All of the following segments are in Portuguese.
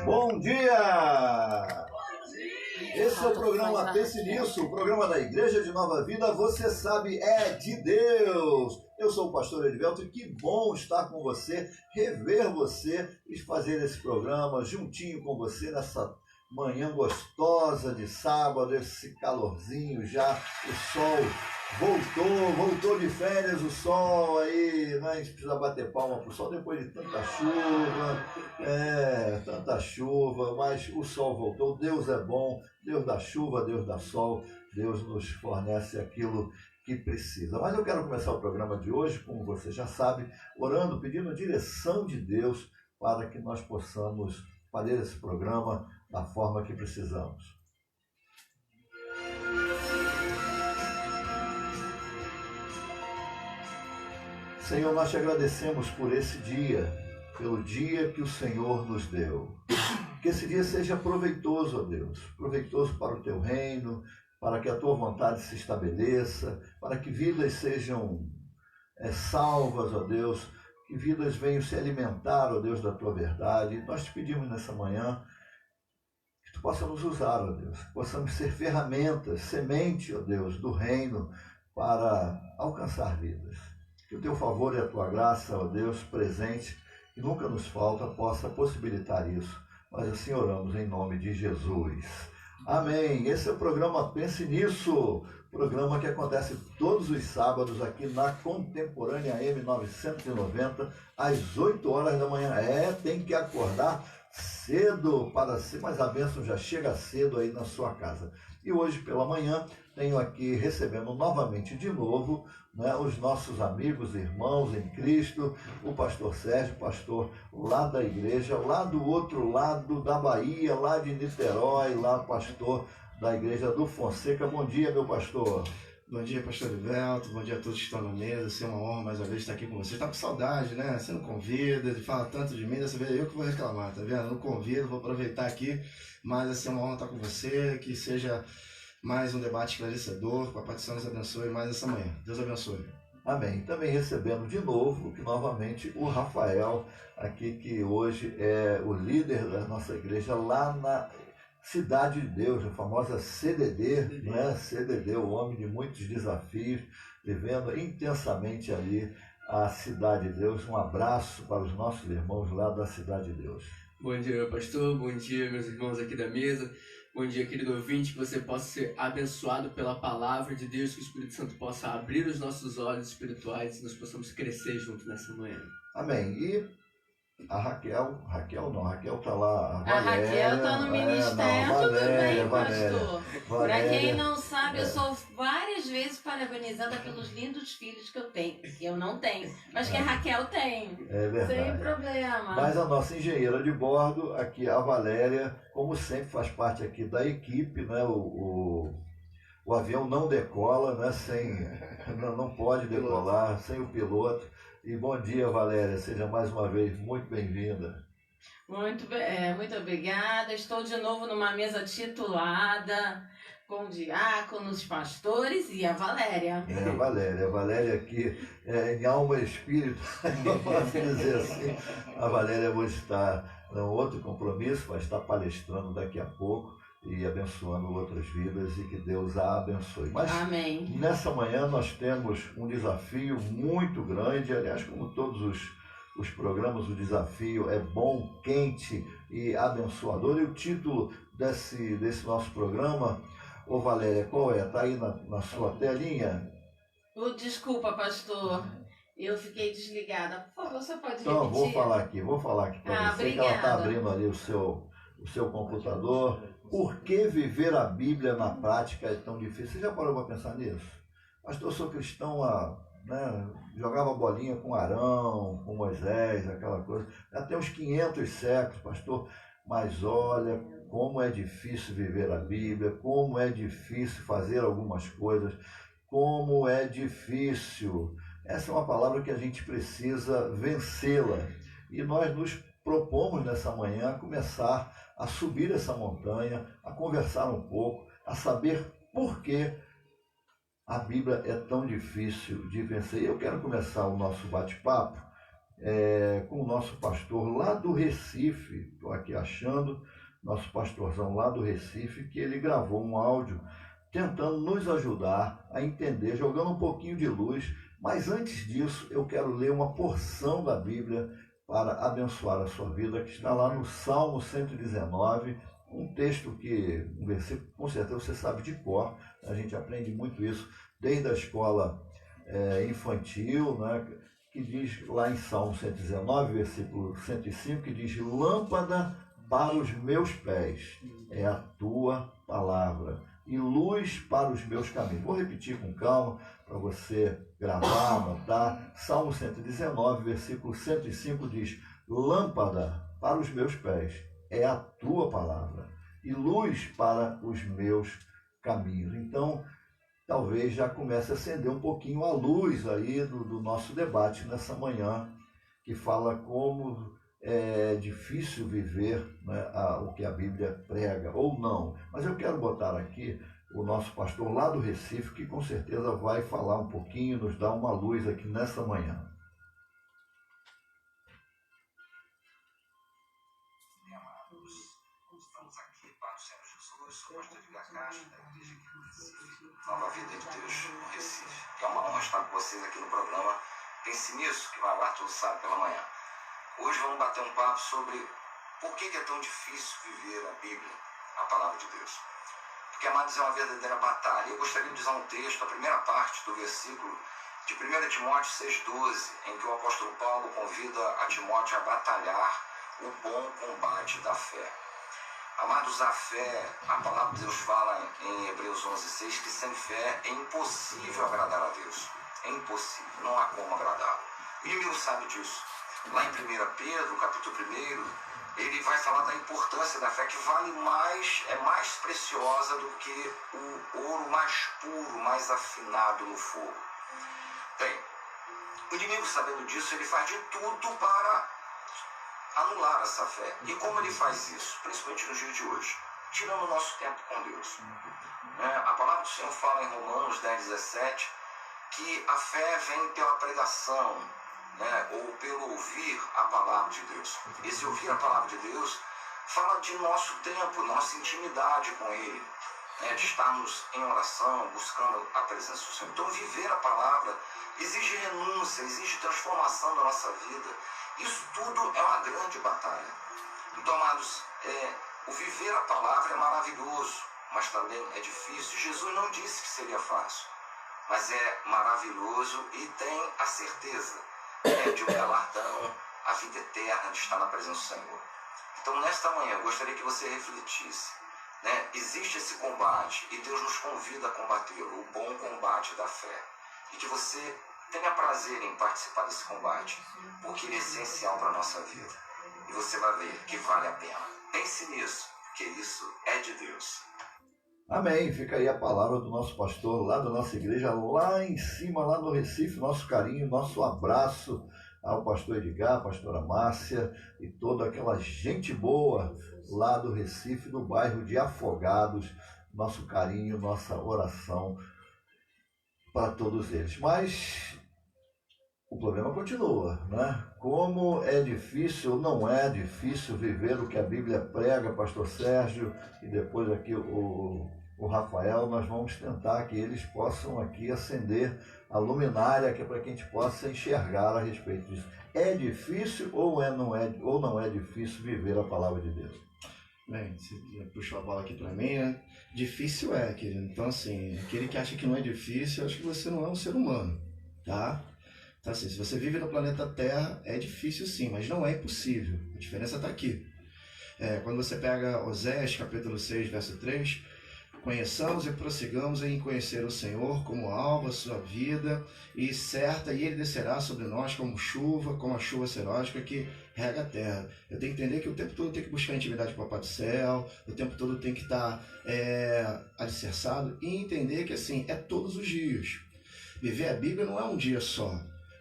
Bom dia! Esse é o programa Pense Nisso, o programa da Igreja de Nova Vida, você sabe, é de Deus. Eu sou o pastor Edivelto e que bom estar com você, rever você e fazer esse programa juntinho com você nessa manhã gostosa de sábado, esse calorzinho já, o sol voltou de férias, o sol aí, né? A gente precisa bater palma pro sol depois de tanta chuva, mas o sol voltou, Deus é bom, Deus dá chuva, Deus dá sol, Deus nos fornece aquilo que precisa. Mas eu quero começar o programa de hoje, como você já sabe, orando, pedindo a direção de Deus para que nós possamos fazer esse programa da forma que precisamos. Senhor, nós te agradecemos por esse dia, pelo dia que o Senhor nos deu. Que esse dia seja proveitoso, ó Deus, proveitoso para o teu reino, para que a tua vontade se estabeleça, para que vidas sejam salvas, ó Deus, que vidas venham se alimentar, ó Deus, da tua verdade. Nós te pedimos nessa manhã que tu possa nos usar, ó Deus, que possamos ser ferramentas, semente, ó Deus, do reino para alcançar vidas. Que o teu favor e a tua graça, ó Deus, presente, que nunca nos falta, possa possibilitar isso. Nós assim oramos em nome de Jesus. Amém. Esse é o programa Pense Nisso, programa que acontece todos os sábados aqui na Contemporânea AM 990, às 8 horas da manhã. Tem que acordar cedo para ser, mas a bênção já chega cedo aí na sua casa. E hoje pela manhã tenho aqui recebendo novamente de novo, né, os nossos amigos, irmãos em Cristo, o pastor Sérgio, pastor lá da igreja, lá do outro lado da Bahia, lá de Niterói, lá pastor da igreja do Fonseca. Bom dia, meu pastor. Bom dia, pastor Edivelto, bom dia a todos que estão na mesa. É uma honra mais uma vez estar aqui com você. Está com saudade, né? Você não convida, fala tanto de mim, dessa vez é eu que vou reclamar, tá vendo? Não convido, vou aproveitar aqui, mas é uma honra estar com você, que seja mais um debate esclarecedor, que a Papai do Céu nos abençoe mais essa manhã. Deus abençoe. Amém. Também recebendo de novo, que novamente, o Rafael, aqui que hoje é o líder da nossa igreja lá na Cidade de Deus, a famosa CDD, né? CDD, o homem de muitos desafios, vivendo intensamente ali a Cidade de Deus. Um abraço para os nossos irmãos lá da Cidade de Deus. Bom dia, meu pastor, bom dia, meus irmãos aqui da mesa, bom dia, querido ouvinte, que você possa ser abençoado pela palavra de Deus, que o Espírito Santo possa abrir os nossos olhos espirituais e nós possamos crescer junto nessa manhã. Amém. E a Raquel tá lá, a Raquel tá no ministério, tudo bem, pastor. Para quem não sabe, eu sou várias vezes parabenizada pelos lindos filhos que eu tenho, que eu não tenho, mas que a Raquel tem. É verdade. Sem problema. Mas a nossa engenheira de bordo, aqui a Valéria, como sempre faz parte aqui da equipe, né? O avião não decola, né? Não pode decolar sem o piloto. E bom dia, Valéria, seja mais uma vez muito bem-vinda. Muito obrigada. Estou de novo numa mesa titulada com diáconos, pastores e a Valéria. A Valéria aqui em alma e espírito, posso dizer assim. A Valéria hoje está em outro compromisso, vai estar palestrando daqui a pouco e abençoando outras vidas e que Deus a abençoe. Mas amém. Nessa manhã nós temos um desafio muito grande, aliás, como todos os programas, o desafio é bom, quente e abençoador. E o título desse nosso programa, ô Valéria, qual é? Está aí na sua telinha? Desculpa, pastor. Eu fiquei desligada. Por favor, você pode repetir? Então, vou falar aqui para você, obrigada. Que ela está abrindo ali o seu computador. Por que viver a Bíblia na prática é tão difícil? Você já parou para pensar nisso? Pastor, eu sou cristão, jogava bolinha com Arão, com Moisés, aquela coisa. Até uns 500 séculos, pastor. Mas olha como é difícil viver a Bíblia, como é difícil fazer algumas coisas, como é difícil. Essa é uma palavra que a gente precisa vencê-la. E nós nos propomos nessa manhã a começar a subir essa montanha, a conversar um pouco, a saber por que a Bíblia é tão difícil de vencer. E eu quero começar o nosso bate-papo com o nosso pastor lá do Recife, estou aqui achando, nosso pastorzão lá do Recife, que ele gravou um áudio tentando nos ajudar a entender, jogando um pouquinho de luz. Mas antes disso, eu quero ler uma porção da Bíblia para abençoar a sua vida, que está lá no Salmo 119, um texto que, um versículo, com certeza você sabe de cor, a gente aprende muito isso desde a escola infantil, né, que diz lá em Salmo 119, versículo 105, que diz: lâmpada para os meus pés é a tua palavra e luz para os meus caminhos. Vou repetir com calma para você gravar, anotar. Salmo 119, versículo 105 diz: lâmpada para os meus pés é a tua palavra e luz para os meus caminhos. Então, talvez já comece a acender um pouquinho a luz aí do nosso debate nessa manhã, que fala como é difícil viver, né, o que a Bíblia prega, ou não. Mas eu quero botar aqui o nosso pastor lá do Recife, que com certeza vai falar um pouquinho, nos dar uma luz aqui nessa manhã. Bem amados, estamos aqui para o Senhor Jesus, sou o pastor de Gacaixa, da igreja aqui no Recife, Nova Vida de Deus no Recife. É uma honra estar com vocês aqui no programa Pense Nisso, que vai ao ar todo sábado pela manhã. Hoje vamos bater um papo sobre por que é tão difícil viver a Bíblia, a palavra de Deus. Porque, amados, é uma verdadeira batalha. Eu gostaria de usar um texto, a primeira parte do versículo de 1 Timóteo 6,12, em que o apóstolo Paulo convida a Timóteo a batalhar o bom combate da fé. Amados, a fé, a palavra de Deus fala em Hebreus 11,6 que sem fé é impossível agradar a Deus. É impossível, não há como agradá-lo. O inimigo sabe disso. Lá em 1 Pedro, capítulo 1, ele vai falar da importância da fé, que vale mais, é mais preciosa do que o ouro mais puro, mais afinado no fogo. Bem, o inimigo, sabendo disso, ele faz de tudo para anular essa fé. E como ele faz isso? Principalmente nos dias de hoje, tirando o nosso tempo com Deus. A palavra do Senhor fala em Romanos 10,17 que a fé vem pela pregação, ou pelo ouvir a palavra de Deus. Esse ouvir a palavra de Deus fala de nosso tempo, nossa intimidade com Ele, de estarmos em oração, buscando a presença do Senhor. Então, viver a palavra exige renúncia, exige transformação da nossa vida. Isso tudo é uma grande batalha. Então, amados, o viver a palavra é maravilhoso, mas também é difícil. Jesus não disse que seria fácil, mas é maravilhoso e tem a certeza de um galardão, a vida eterna de estar na presença do Senhor. Então, nesta manhã, eu gostaria que você refletisse. Existe esse combate e Deus nos convida a combatê-lo, o bom combate da fé. E que você tenha prazer em participar desse combate, porque ele é essencial para a nossa vida. E você vai ver que vale a pena. Pense nisso, que isso é de Deus. Amém. Fica aí a palavra do nosso pastor lá da nossa igreja, lá em cima, lá no Recife. Nosso carinho, nosso abraço ao pastor Edgar, a pastora Márcia e toda aquela gente boa lá do Recife, no bairro de Afogados. Nosso carinho, nossa oração para todos eles. Mas o problema continua, né? Como é difícil ou não é difícil viver o que a Bíblia prega, pastor Sérgio, e depois aqui o Rafael, nós vamos tentar que eles possam aqui acender a luminária, que é para que a gente possa enxergar a respeito disso. É difícil ou não é difícil viver a palavra de Deus? Bem, você puxou a bola aqui para mim, né? Difícil é, querido. Então, assim, aquele que acha que não é difícil, eu acho que você não é um ser humano, tá? Então, assim, se você vive no planeta Terra, é difícil sim, mas não é impossível. A diferença está aqui. Quando você pega Oséias, capítulo 6, verso 3, conheçamos e prossigamos em conhecer o Senhor como alvo a sua vida e certa, e ele descerá sobre nós como a chuva serótica que rega a terra. Eu tenho que entender que o tempo todo tem que buscar intimidade com o Papai do Céu, o tempo todo tem que estar alicerçado e entender que assim, é todos os dias. Viver a Bíblia não é um dia só.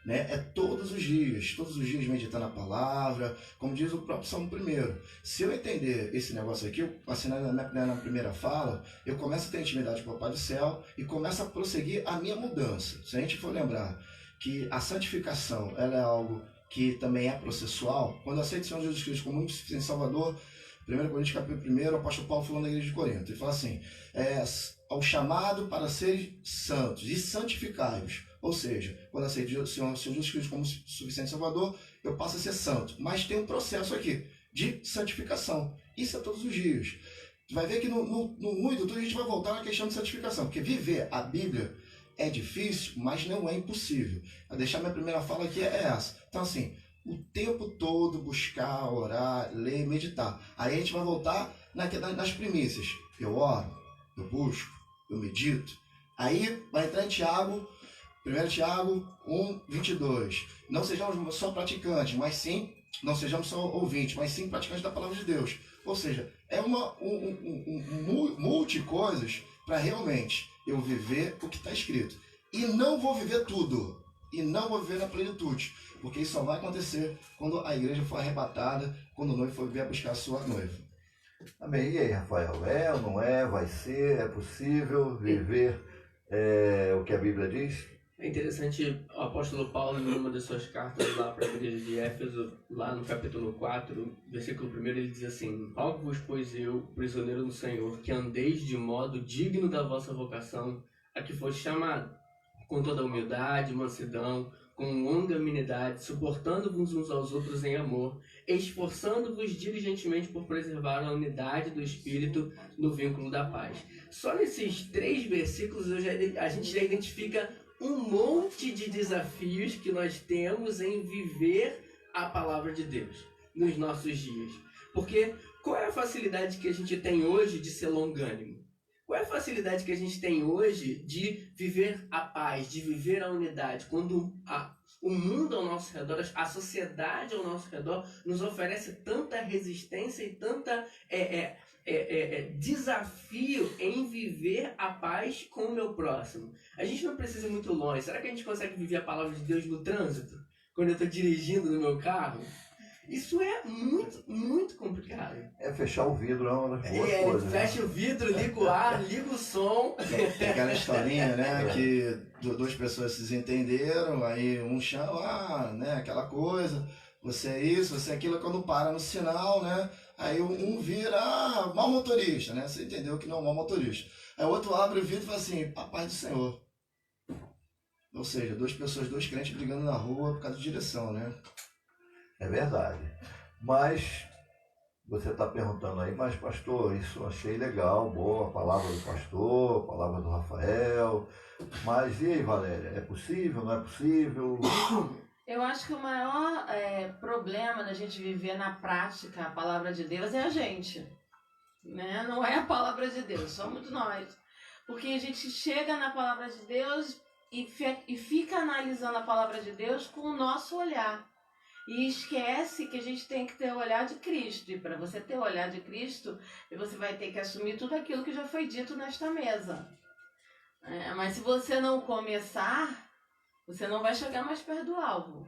É todos os dias meditando a palavra, como diz o próprio Salmo 1. Se eu entender esse negócio aqui, eu assinei na primeira fala, eu começo a ter intimidade com o Papai do Céu e começo a prosseguir a minha mudança. Se a gente for lembrar que a santificação ela é algo que também é processual, quando aceita o Senhor Jesus Cristo como único e suficiente Salvador, 1 Coríntios capítulo 1, o apóstolo Paulo falando da igreja de Corinto, ele fala assim, ao chamado para ser santos e santificai-vos. Ou seja, quando aceito o Senhor Jesus Cristo como suficiente Salvador, eu passo a ser santo. Mas tem um processo aqui de santificação. Isso é todos os dias. Tu vai ver que no 1 e no 2 a gente vai voltar na questão de santificação, porque viver a Bíblia é difícil, mas não é impossível. Vou deixar minha primeira fala aqui é essa. Então assim, o tempo todo buscar, orar, ler, meditar. Aí a gente vai voltar nas primícias. Eu oro, eu busco, eu medito. Aí vai entrar em Tiago, 1 Tiago 1:22. Não sejamos só praticantes, mas sim, não sejamos só ouvintes, mas sim praticantes da palavra de Deus. Ou seja, é multi coisas para realmente eu viver o que está escrito. E não vou viver tudo. E não vou viver na plenitude. Porque isso só vai acontecer quando a igreja for arrebatada, quando o noivo for vir buscar a sua noiva. Amém. E aí, Rafael? É ou não é? Vai ser? É possível viver o que a Bíblia diz? É interessante, o apóstolo Paulo, em uma das suas cartas lá para a igreja de Éfeso, lá no capítulo 4, versículo 1, ele diz assim: rogo-vos, pois eu, prisioneiro no Senhor, que andeis de modo digno da vossa vocação, a que foste chamado, com toda humildade, mansidão, com longanimidade, suportando-vos uns aos outros em amor, esforçando-vos diligentemente por preservar a unidade do Espírito no vínculo da paz. Só nesses 3 versículos a gente já identifica um monte de desafios que nós temos em viver a palavra de Deus nos nossos dias. Porque qual é a facilidade que a gente tem hoje de ser longânimo? Qual é a facilidade que a gente tem hoje de viver a paz, de viver a unidade, quando o mundo ao nosso redor, a sociedade ao nosso redor nos oferece tanta resistência e tanta desafio em viver a paz com o meu próximo? A gente não precisa ir muito longe. Será que a gente consegue viver a palavra de Deus no trânsito? Quando eu estou dirigindo no meu carro? Isso é muito, muito complicado. É fechar o vidro, é uma das boas coisas. Fecha o vidro, liga o ar, liga o som. Tem aquela historinha, né, que 2 pessoas se desentenderam, aí um chama, né, aquela coisa, você é isso, você é aquilo, quando para no sinal, né, aí um vira mau motorista, né, você entendeu que não é mau motorista. Aí o outro abre o vidro e fala assim, a paz do Senhor. Ou seja, 2 pessoas, 2 crentes brigando na rua por causa de direção, né. É verdade. Mas você está perguntando aí, mas pastor, isso eu achei legal, boa a palavra do pastor, a palavra do Rafael. Mas e aí, Valéria? É possível, não é possível? Eu acho que o maior problema da gente viver na prática a palavra de Deus é a gente. Né? Não é a palavra de Deus, somos nós. Porque a gente chega na palavra de Deus e fica analisando a palavra de Deus com o nosso olhar. E esquece que a gente tem que ter o olhar de Cristo. E para você ter o olhar de Cristo, você vai ter que assumir tudo aquilo que já foi dito nesta mesa. Mas se você não começar, você não vai chegar mais perto do alvo.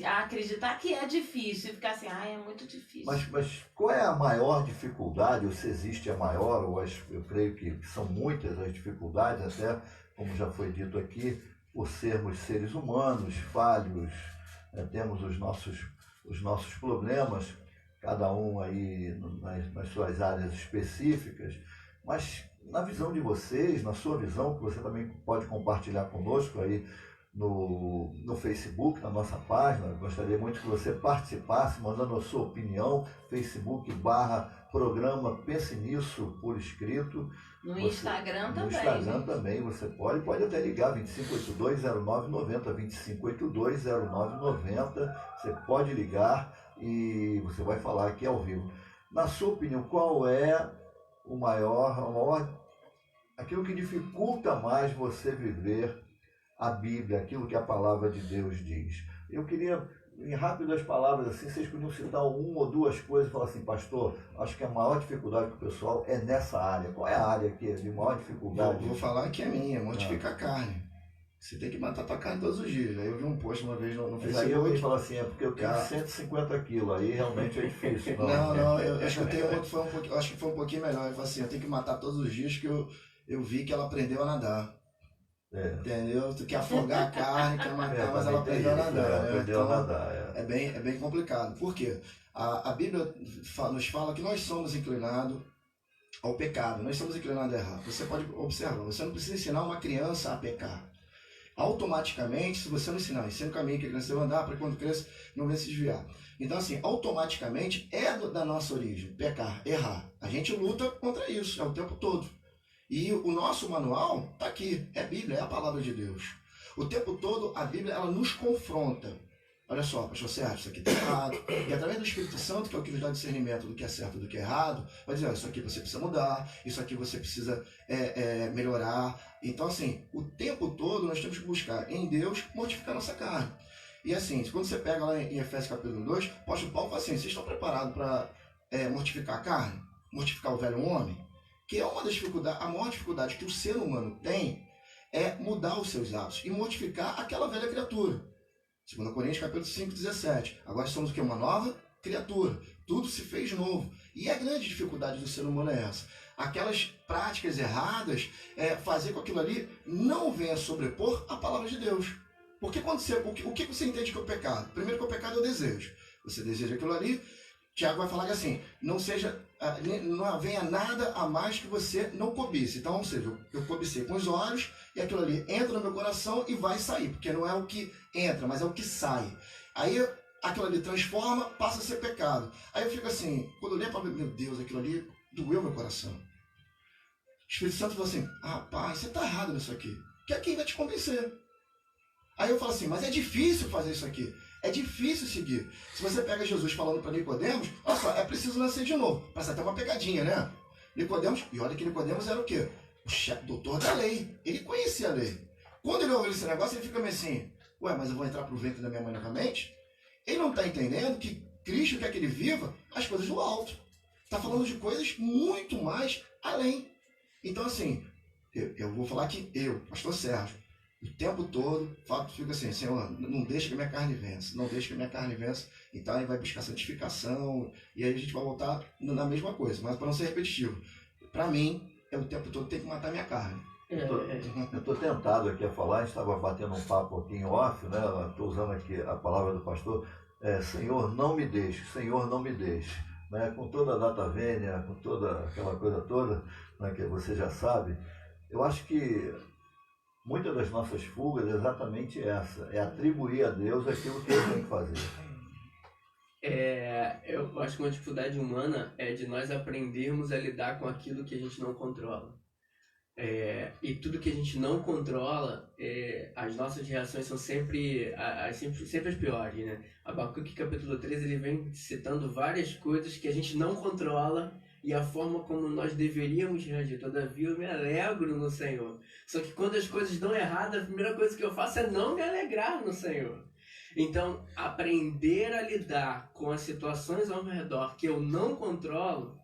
Acreditar que é difícil e ficar assim, é muito difícil. Mas qual é a maior dificuldade, ou se existe a maior, eu creio que são muitas as dificuldades, até como já foi dito aqui, por sermos seres humanos, falhos, temos os nossos problemas, cada um aí nas suas áreas específicas, mas na visão de vocês, na sua visão, que você também pode compartilhar conosco aí no Facebook, na nossa página, gostaria muito que você participasse, mandando a sua opinião, Facebook/programa Pense Nisso por escrito. No Instagram também. No Instagram também, você pode até ligar 25820990, 25820990, você pode ligar e você vai falar aqui ao vivo. Na sua opinião, qual é o maior, aquilo que dificulta mais você viver a Bíblia, aquilo que a palavra de Deus diz? Eu queria, em rápidas palavras assim, vocês podiam citar 1 ou 2 coisas e falar assim, pastor, acho que a maior dificuldade do pessoal é nessa área. Qual é a área que é de maior dificuldade? Vou falar que é minha, mortificar a carne. Você tem que matar tua carne todos os dias. Aí eu vi um post uma vez no Facebook. Mas aí eu vou falar assim, é porque eu tenho 150 quilos, aí realmente é difícil. Não, eu escutei um outro, acho que foi um pouquinho melhor. Ele falou assim, eu tenho que matar todos os dias que eu vi que ela aprendeu a nadar. Entendeu? Tu quer afogar a carne, quer matar, mas ela aprendeu a nadar. Né? Então, é bem complicado. Por quê? A Bíblia nos fala que nós somos inclinados ao pecado, nós somos inclinados a errar. Você pode observar, você não precisa ensinar uma criança a pecar. Automaticamente, se você não ensinar, ensina o caminho que a criança deve andar, para quando cresça não venha se desviar. Então, assim, automaticamente da nossa origem, pecar, errar. A gente luta contra isso, o tempo todo. E o nosso manual está aqui, é a Bíblia, é a palavra de Deus. O tempo todo, a Bíblia, ela nos confronta. Olha só, pastor Sérgio, isso aqui está errado. E através do Espírito Santo, que é o que nos dá discernimento do que é certo e do que é errado, vai dizer, isso aqui você precisa mudar, isso aqui você precisa melhorar. Então, assim, o tempo todo nós temos que buscar em Deus mortificar nossa carne. E assim, quando você pega lá em Efésios capítulo 2, o apóstolo Paulo fala assim, vocês estão preparados para mortificar a carne? Mortificar o velho homem? Que é uma das dificuldades, a maior dificuldade que o ser humano tem é mudar os seus hábitos e mortificar aquela velha criatura. 2 Coríntios capítulo 5, 17. Agora somos o que? Uma nova criatura. Tudo se fez novo. E a grande dificuldade do ser humano é essa. Aquelas práticas erradas, fazer com que aquilo ali não venha sobrepor a palavra de Deus. Porque quando o que você entende que é o pecado? Primeiro que o pecado é o desejo. Você deseja aquilo ali, Tiago vai falar que assim, não venha nada a mais que você não cobice. Então, ou seja, eu cobicei com os olhos e aquilo ali entra no meu coração e vai sair, porque não é o que entra, mas é o que sai. Aí aquilo ali transforma, passa a ser pecado. Aí eu fico assim, quando eu leio a palavra, meu Deus, aquilo ali doeu meu coração. O Espírito Santo falou assim, rapaz, você está errado nisso aqui. Que é quem vai te convencer. Aí eu falo assim, mas é difícil fazer isso aqui. É difícil seguir. Se você pega Jesus falando para Nicodemos, olha só, é preciso nascer de novo. Parece até uma pegadinha, né? Nicodemos, e olha que Nicodemos era o quê? O doutor da lei. Ele conhecia a lei. Quando ele ouve esse negócio, ele fica meio assim, ué, mas eu vou entrar pro ventre da minha mãe novamente? Ele não está entendendo que Cristo quer que ele viva as coisas do alto. Está falando de coisas muito mais além. Então, assim, eu vou falar que pastor Sérgio, o tempo todo, fica assim, Senhor, não deixa que a minha carne vença, não deixa que a minha carne vença. Então aí vai buscar santificação, e aí a gente vai voltar na mesma coisa, mas para não ser repetitivo. Para mim, o tempo todo tem que matar minha carne. Eu estou tentado aqui a falar, a gente estava batendo um papo aqui em off, né? Estou usando aqui a palavra do pastor, Senhor, não me deixe, Senhor, não me deixe. Né? Com toda a data vênia, com toda aquela coisa toda, né, que você já sabe, eu acho que muitas das nossas fugas é exatamente essa, é atribuir a Deus aquilo que ele tem que fazer. Eu acho que uma dificuldade humana é de nós aprendermos a lidar com aquilo que a gente não controla. E tudo que a gente não controla, as nossas reações são sempre as piores, né? Abacuque capítulo 13, ele vem citando várias coisas que a gente não controla e a forma como nós deveríamos reagir. Todavia eu me alegro no Senhor. Só que quando as coisas dão errado, a primeira coisa que eu faço é não me alegrar no Senhor. Então, aprender a lidar com as situações ao meu redor que eu não controlo,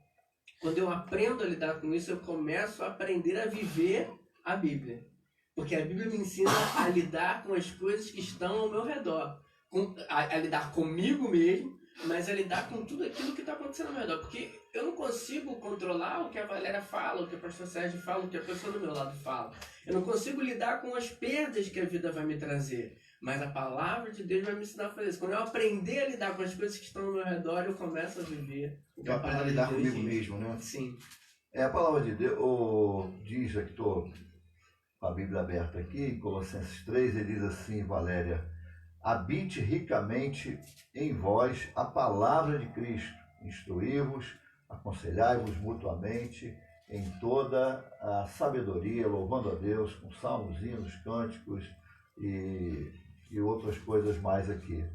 quando eu aprendo a lidar com isso, eu começo a aprender a viver a Bíblia. Porque a Bíblia me ensina a lidar com as coisas que estão ao meu redor. A lidar comigo mesmo, mas a lidar com tudo aquilo que está acontecendo ao meu redor. Porque eu não consigo controlar o que a Valéria fala, o que o pastor Sérgio fala, o que a pessoa do meu lado fala. Eu não consigo lidar com as perdas que a vida vai me trazer. Mas a palavra de Deus vai me ensinar a fazer isso. Quando eu aprender a lidar com as coisas que estão ao meu redor, eu começo a viver. Eu aprendo a lidar comigo mesmo, né? Sim. A palavra de Deus diz, aqui estou com a Bíblia aberta aqui, em Colossenses 3, ele diz assim, Valéria, habite ricamente em vós a palavra de Cristo, instruí-vos, aconselhai-vos mutuamente em toda a sabedoria, louvando a Deus com salmos, hinos, cânticos e outras coisas mais aqui.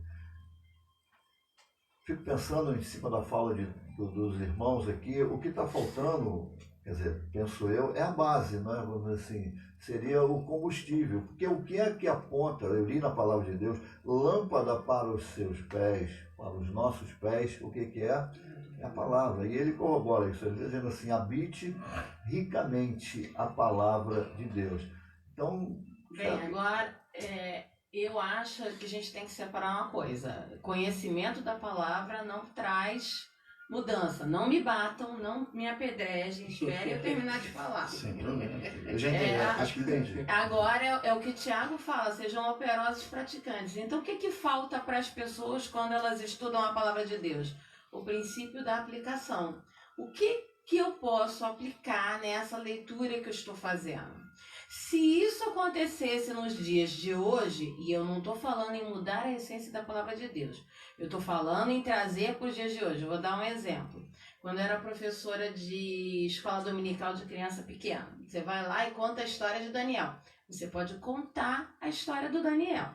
Fico pensando em cima da fala dos irmãos aqui, o que está faltando, quer dizer, penso eu, é a base, né? Vamos dizer assim, seria o combustível, porque o que é que aponta, eu li na palavra de Deus, lâmpada para os seus pés, para os nossos pés, o que é? É a palavra, e ele corrobora isso, ele está dizendo assim, habite ricamente a palavra de Deus. Então, bem, agora, eu acho que a gente tem que separar uma coisa. Conhecimento da palavra não traz Mudança. Não me batam, não me apedrejem, esperem eu terminar de falar. Sem problema. Eu já entendi, acho que entendi. Agora é o que o Tiago fala, sejam operosos praticantes. Então o que falta para as pessoas quando elas estudam a palavra de Deus? O princípio da aplicação. O que eu posso aplicar nessa leitura que eu estou fazendo? Se isso acontecesse nos dias de hoje, e eu não estou falando em mudar a essência da palavra de Deus, eu estou falando em trazer para os dias de hoje. Eu vou dar um exemplo. Quando eu era professora de escola dominical de criança pequena, você vai lá e conta a história de Daniel. Você pode contar a história do Daniel.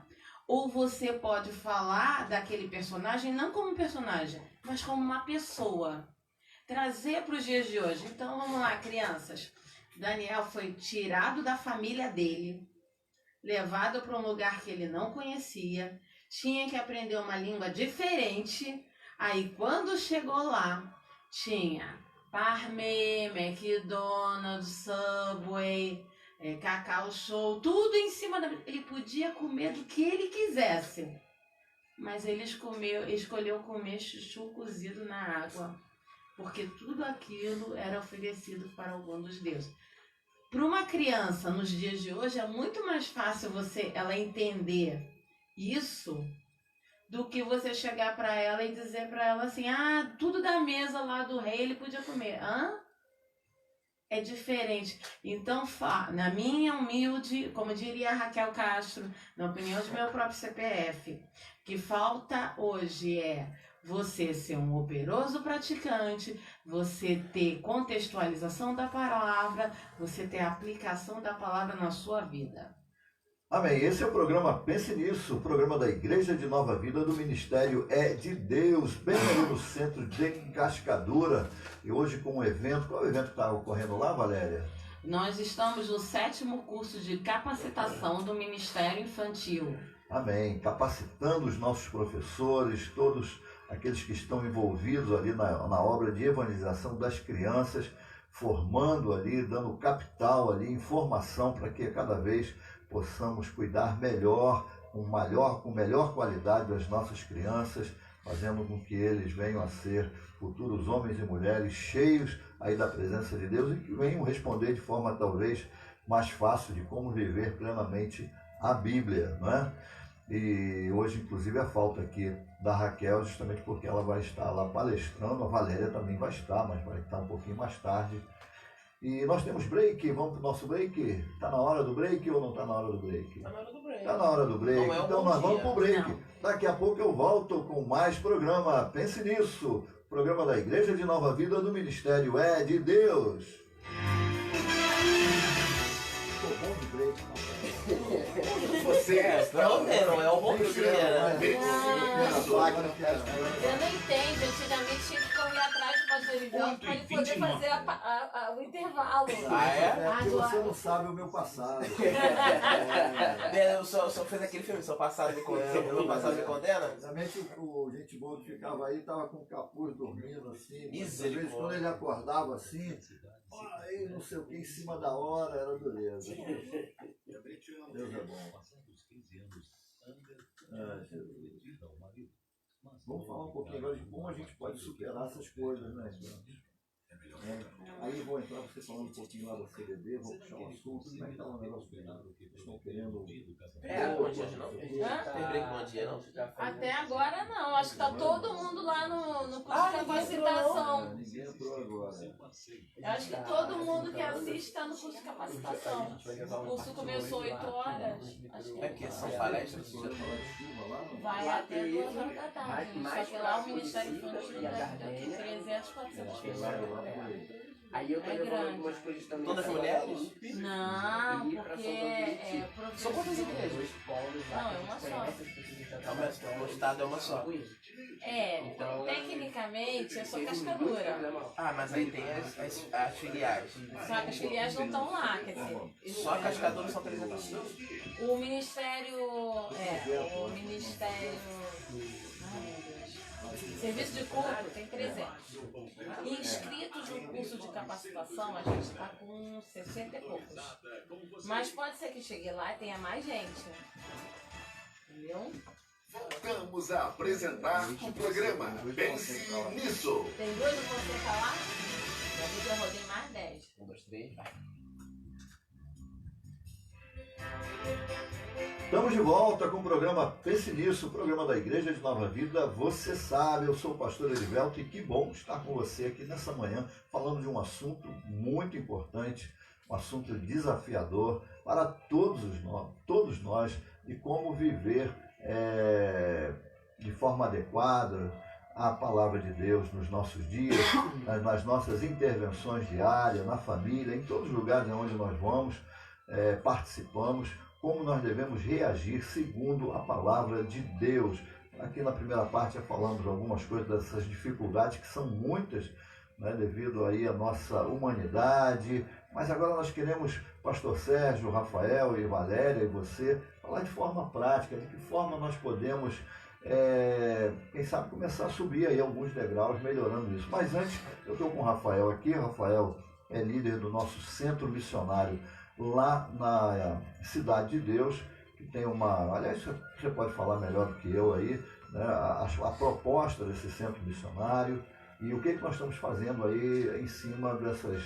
Ou você pode falar daquele personagem, não como personagem, mas como uma pessoa. Trazer para os dias de hoje. Então vamos lá, crianças. Daniel foi tirado da família dele, levado para um lugar que ele não conhecia, tinha que aprender uma língua diferente. Aí quando chegou lá, tinha Parme, McDonald's, Subway, Cacau Show, tudo em cima da... Ele podia comer do que ele quisesse, mas ele escolheu comer chuchu cozido na água, porque tudo aquilo era oferecido para algum dos deuses. Para uma criança, nos dias de hoje, é muito mais fácil ela entender isso do que você chegar para ela e dizer para ela assim, tudo da mesa lá do rei ele podia comer. É diferente. Então, na minha humilde, como diria a Raquel Castro, na opinião de meu próprio CPF, o que falta hoje é você ser um operoso praticante, você ter contextualização da palavra, você ter aplicação da palavra na sua vida. Amém. Esse é o programa Pense Nisso, o programa da Igreja de Nova Vida do Ministério É de Deus, bem ali no centro de Cascadura. E hoje com um evento, qual é o evento que está ocorrendo lá, Valéria? Nós estamos no 7º curso de capacitação do Ministério Infantil. Amém. Capacitando os nossos professores, todos aqueles que estão envolvidos ali na obra de evangelização das crianças, formando ali, dando capital ali, informação para que cada vez possamos cuidar melhor, com melhor qualidade das nossas crianças, fazendo com que eles venham a ser futuros homens e mulheres cheios aí da presença de Deus e que venham responder de forma talvez mais fácil de como viver plenamente a Bíblia, não é? E hoje, inclusive, a falta aqui da Raquel, justamente porque ela vai estar lá palestrando, a Valéria também vai estar, mas vai estar um pouquinho mais tarde. E nós temos break, vamos para o nosso break? Está na hora do break ou não está na hora do break? Está na hora do break. Está na hora do break, então nós vamos para o break. Não. Daqui a pouco eu volto com mais programa. Pense nisso, programa da Igreja de Nova Vida do Ministério É de Deus. Estou bom de break, não. Você não é o bom dia, né? Eu não entendo, antigamente tinha que correr atrás do pastor Ivan para ele poder fazer o intervalo. Porque você não sabe o meu passado. Eu só fez aquele filme, seu passado me condena, meu passado me condena. Exatamente, o gente boa que ficava aí, tava com o capuz dormindo assim. Às vezes quando ele acordava assim, aí não sei o que, em cima da hora, era dureza. Deus é bom. Vamos falar um pouquinho agora de como a gente pode superar essas coisas, né? Aí eu vou entrar você falando um pouquinho lá da CBD, vou puxar um assunto, como é que tá o negócio que estão querendo... Bom dia não? Tem break bom dia não? Até agora não, acho que tá todo mundo lá no curso de capacitação. Ninguém entrou agora. Eu acho que todo mundo que assiste está no curso de capacitação. O curso começou 8 horas. Acho que é que são palestras. Vai até 2 horas da tarde. Só que lá o Ministério Infantil deve ter 300, 400 pessoas. Aí eu tô levando algumas coisas também. Todas mulheres? Não, porque São quantas igrejas? Não, é uma só. O estado é uma só. Então, tecnicamente é só Cascadura. Mas aí tem as filiais. Só que as filiais não estão lá, quer dizer. Só Cascadura são 300 pessoas. O Ministério. O Ministério. Ai, meu Deus. Serviço de culto tem 300. Inscritos no curso de capacitação, a gente está com 60 e poucos. Mas pode ser que chegue lá e tenha mais gente. Entendeu? Voltamos a apresentar o programa Pense Nisso. Tem 2 pra você falar? Eu já rodei mais 10. 1, 2, 3, vai. Estamos de volta com o programa Pense Nisso, o programa da Igreja de Nova Vida. Você sabe, eu sou o pastor Erivelto e que bom estar com você aqui nessa manhã, falando de um assunto muito importante, um assunto desafiador para todos nós, de como viver de forma adequada a palavra de Deus nos nossos dias, nas nossas intervenções diárias, na família, em todos os lugares onde nós vamos, participamos, como nós devemos reagir segundo a palavra de Deus. Aqui na primeira parte já falamos algumas coisas dessas dificuldades que são muitas, né, devido aí à nossa humanidade, mas agora nós queremos, pastor Sérgio, Rafael e Valéria e você, falar de forma prática, de que forma nós podemos, quem sabe, começar a subir aí alguns degraus, melhorando isso. Mas antes, eu estou com o Rafael aqui. Rafael é líder do nosso centro missionário lá na Cidade de Deus, que tem uma... Aliás, você pode falar melhor do que eu aí, né, a proposta desse centro missionário e o que nós estamos fazendo aí em cima dessas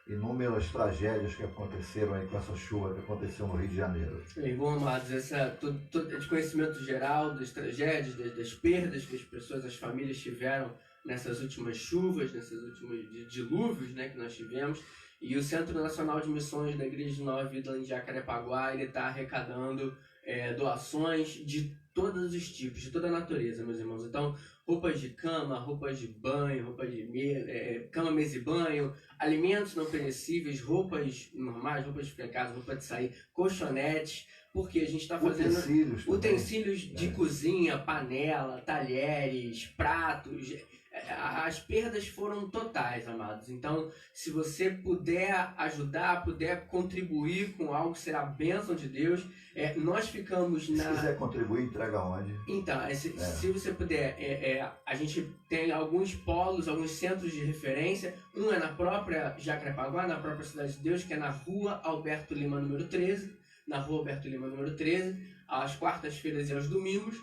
inúmeras tragédias que aconteceram aí com essa chuva que aconteceu no Rio de Janeiro. Bem, bom, amados, de conhecimento geral das tragédias, das perdas que as pessoas, as famílias tiveram nessas últimas chuvas, nesses últimos dilúvios, né, que nós tivemos. E o Centro Nacional de Missões da Igreja de Nova Vida em Jacarepaguá, ele está arrecadando doações de todos os tipos, de toda a natureza, meus irmãos. Então, roupas de cama, roupas de banho, cama, mesa e banho, alimentos não perecíveis, roupas normais, roupas de casa, roupa de sair, colchonetes, porque a gente está fazendo utensílios de cozinha, panela, talheres, pratos. As perdas foram totais, amados. Então, se você puder ajudar, puder contribuir com algo que será a bênção de Deus, nós ficamos na... Se quiser contribuir, entrega onde? Então, se você puder, a gente tem alguns polos, alguns centros de referência. Um é na própria Jacarepaguá, na própria Cidade de Deus, que é na Rua Alberto Lima, número 13. Na Rua Alberto Lima, número 13, às quartas-feiras e aos domingos.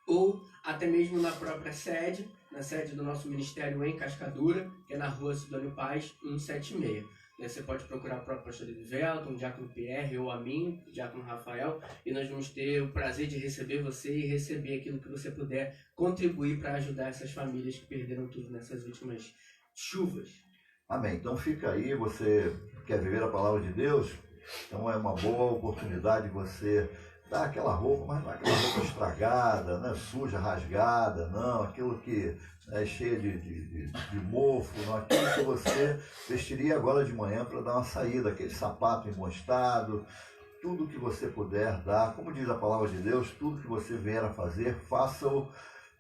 Ou até mesmo na própria sede, na sede do nosso ministério em Cascadura, que é na Rua Sidônio Paz, 176. Você pode procurar o próprio pastor Edivelton, o diácono Pierre ou a mim, o diácono Rafael, e nós vamos ter o prazer de receber você e receber aquilo que você puder contribuir para ajudar essas famílias que perderam tudo nessas últimas chuvas. Amém. Então fica aí, você quer viver a palavra de Deus? Então é uma boa oportunidade você dar aquela roupa, mas não é aquela roupa estragada, né, suja, rasgada, não, aquilo que é cheio de mofo, não, aquilo que você vestiria agora de manhã para dar uma saída, aquele sapato em bom estado, tudo que você puder dar, como diz a palavra de Deus, tudo que você vier a fazer, faça-o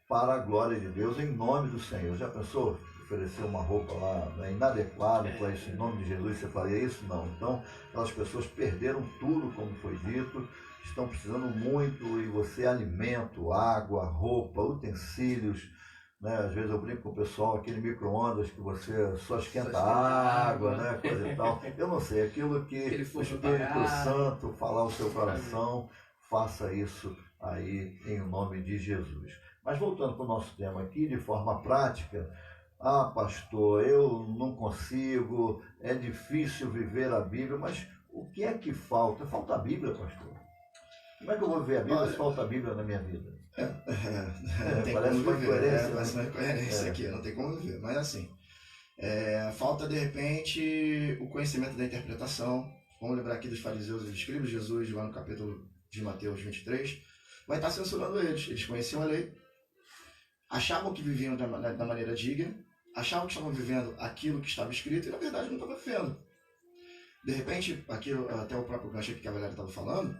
para a glória de Deus, em nome do Senhor. Já pensou oferecer uma roupa lá inadequada para isso, em nome de Jesus, você faria isso? Não. Então, aquelas pessoas perderam tudo, como foi dito, estão precisando muito, e você, alimento, água, roupa, utensílios, né? Às vezes eu brinco com o pessoal, aquele micro-ondas que você só esquenta água, né? Coisa e tal. Eu não sei, aquilo que o Espírito Santo falar ao seu coração, faça isso aí em nome de Jesus. Mas voltando para o nosso tema aqui, de forma prática, pastor, eu não consigo, é difícil viver a Bíblia, mas o que é que falta? Falta a Bíblia, pastor? Como é que eu vou viver a Bíblia se falta a Bíblia na minha vida? Parece uma incoerência. Parece uma incoerência aqui, não tem como viver. Mas assim, falta de repente o conhecimento da interpretação. Vamos lembrar aqui dos fariseus e dos escribas. Jesus, lá no capítulo de Mateus 23, vai estar censurando eles. Eles conheciam a lei, achavam que viviam da maneira digna, achavam que estavam vivendo aquilo que estava escrito e na verdade não estavam vivendo. De repente, aquilo, até o próprio gancho que a Valéria estava falando,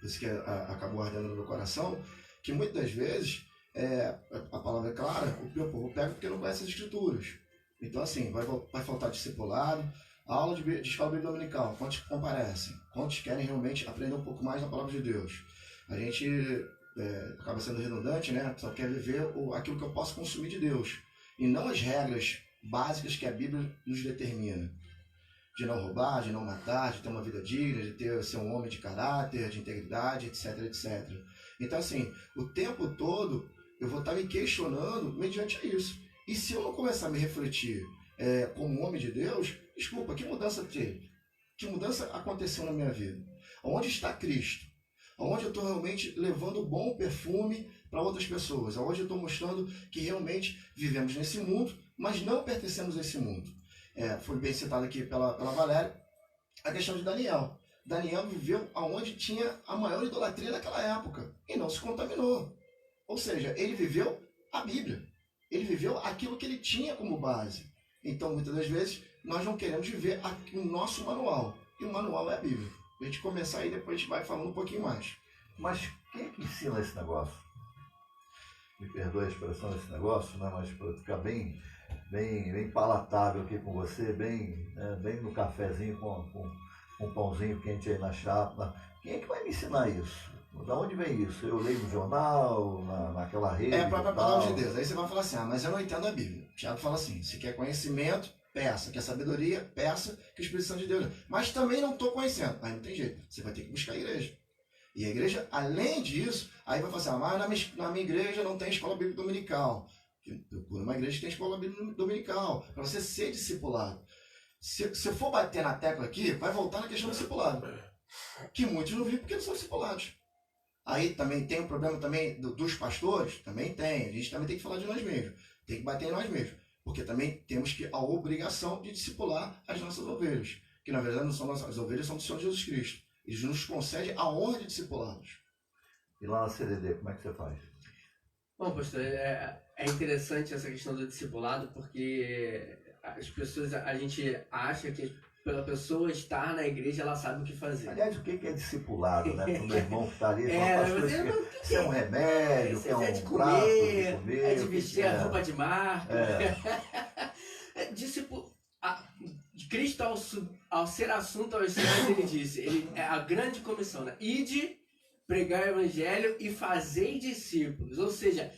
isso que acabou ardendo no meu coração, que muitas das vezes, a palavra é clara, o meu povo pega porque não conhece as escrituras. Então assim, vai faltar discipulado, a aula de escola bíblica dominical, quantos comparecem? Quantos querem realmente aprender um pouco mais da palavra de Deus? A gente acaba sendo redundante, né? Só quer viver aquilo que eu posso consumir de Deus, e não as regras básicas que a Bíblia nos determina. De não roubar, de não matar, de ter uma vida digna, de ser um homem de caráter, de integridade, etc, etc. Então, assim, o tempo todo eu vou estar me questionando mediante isso. E se eu não começar a me refletir como homem de Deus, desculpa, que mudança teve? Que mudança aconteceu na minha vida? Onde está Cristo? Onde eu estou realmente levando bom perfume para outras pessoas? Onde eu estou mostrando que realmente vivemos nesse mundo, mas não pertencemos a esse mundo? Foi bem citado aqui pela Valéria a questão de Daniel. Daniel viveu onde tinha a maior idolatria naquela época e não se contaminou. Ou seja, ele viveu a Bíblia. Ele viveu aquilo que ele tinha como base. Então, muitas das vezes, nós não queremos viver o nosso manual. E o manual é a Bíblia. A gente começar aí, depois a gente vai falando um pouquinho mais. Mas quem é que ensina esse negócio? Me perdoe a expressão desse negócio, né? Mas para ficar bem palatável aqui com você, bem no cafezinho com um pãozinho quente aí na chapa. Quem é que vai me ensinar isso? Da onde vem isso? Eu leio no jornal, naquela rede? É a própria palavra de Deus. Aí você vai falar assim, mas eu não entendo a Bíblia. Tiago fala assim, se quer conhecimento, peça. Quer sabedoria, peça, que o Espírito Santo de Deus. Mas também não estou conhecendo. Aí não tem jeito. Você vai ter que buscar a igreja. E a igreja, além disso, aí vai falar assim, mas na minha igreja não tem escola bíblica dominical. Procura uma igreja que tem escola bíblica dominical, para você ser discipulado. Se eu for bater na tecla aqui, vai voltar na questão do discipulado. Que muitos não vivem porque não são discipulados. Aí também tem o problema também dos pastores, também tem. A gente também tem que falar de nós mesmos. Tem que bater em nós mesmos. Porque também temos a obrigação de discipular as nossas ovelhas. Que na verdade não são nossas ovelhas, são do Senhor Jesus Cristo. Eles nos concedem a honra de discipulá-los. E lá na CDD, como é que você faz? Bom, pastor, é interessante essa questão do discipulado, porque as pessoas, a gente acha que pela pessoa estar na igreja, ela sabe o que fazer. Aliás, o que é discipulado, né? Para o meu irmão que está ali, mas é um remédio, você é um é de prato comer, de comer, é de vestir a roupa de marca. Cristo, ao ser assunto aos céus, ele disse, é a grande comissão, né? Ide, pregar o evangelho e fazei discípulos. Ou seja,